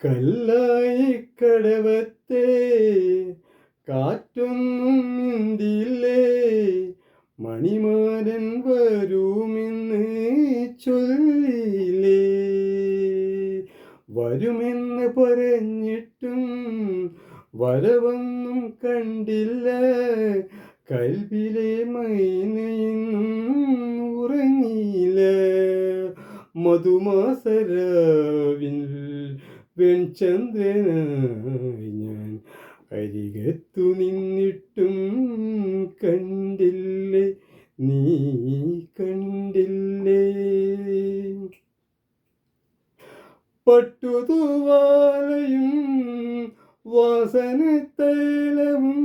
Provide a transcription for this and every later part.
കല്ലായി കടവത്തെ കാറ്റൊന്നും മിണ്ടില്ലേ, മണിമാരൻ വരുമെന്ന് ചൊല്ലിയില്ലേ. വരുമെന്ന് പറഞ്ഞിട്ടും വരവൊന്നും കണ്ടില്ല, കൽവിലെ മൈനയിന്നും ഉറങ്ങിയില്ല. മധുമാസരാവിൽ വെൺചന്ദ്രനായി ഞാൻ അരികത്തു നിന്നിട്ടും കണ്ടില്ലേ, നീ കണ്ടില്ലേ. പട്ടുതൂവാലയും വാസനത്തൈലവും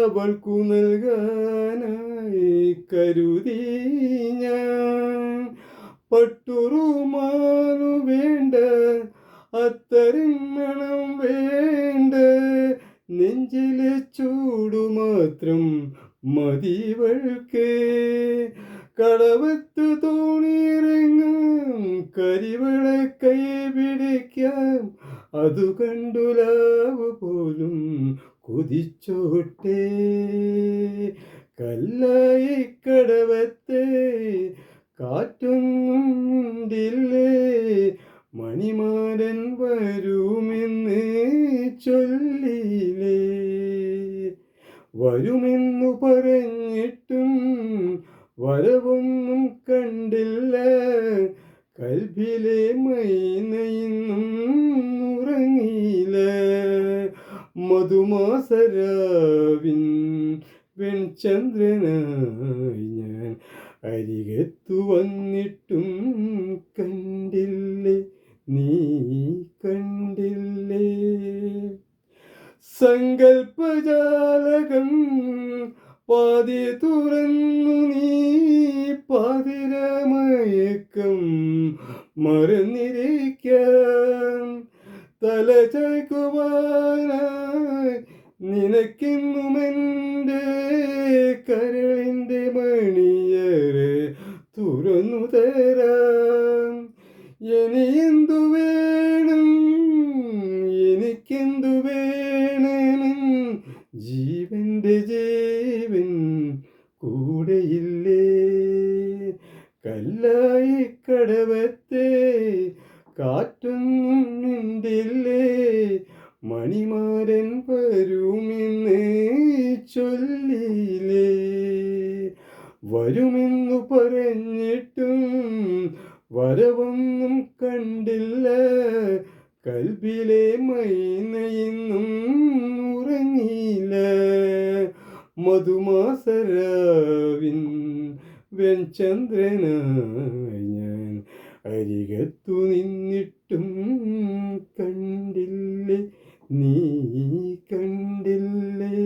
അവൾക്കു നൽകാനായി കരുതി ഞാൻ. പട്ടുറുമാലു വേണ്ട, അത്തരം മണം വേണ്ട, നെഞ്ചിലെ ചൂടു മാത്രം മതിവൾക്ക്. കടവത്ത് തോണിയിറങ്ങാം, കരിവള കൈ പിടിക്കാം, അതു കണ്ടു ലാവ് പോലും കൊതിച്ചോട്ടെ. കല്ലായി കടവത്തെ കാറ്റൊന്നും മിണ്ടില്ലേ, മണിമാരൻ വരുമെന്ന് ചൊല്ലിയില്ലേ. വരുമെന്നു പറഞ്ഞിട്ടും വരവൊന്നും കണ്ടില്ല, കൽബിലെ മൈനയിന്നും ഉറങ്ങിയില്ല. മധുമാസരാവിൻ വെൺചന്ദ്രനായി ഞാൻ അരികത്തു വന്നിട്ടും കണ്ടില്ലേ, നീ കണ്ടില്ലേ. സങ്കൽപ്പജാലകം പാതി തുറന്നു നീ, പാതിരമയക്കം മറന്നിരിക്കാം. തലചായ്ക്കുവാനായി നിനക്കെന്നുമെൻ്റെ കരളിൻ്റെ മണിയറ തുറന്നു തരാം. ഇനി എന്തു വേണം, എനിക്കെന്തു വേണമെൻ, ജീവന്റെ ജീവൻ കൂടെയില്ലേ. കല്ലായി കടവത്തെ കാറ്റൊന്നും മിണ്ടില്ലേ, മണിമാരൻ വരുമെന്ന് ചൊല്ലിയില്ലേ. വരുമെന്നു പറഞ്ഞിട്ടും വരവൊന്നും കണ്ടില്ല, കൽബിലെ മൈനയിന്നും ഉറങ്ങിയില്ല. മധുമാസരാവിൻ വെൺചന്ദ്രനായി ഞാൻ അരികത്തു നിന്നിട്ടും കണ്ടില്ലേ, നീ കണ്ടില്ലേ.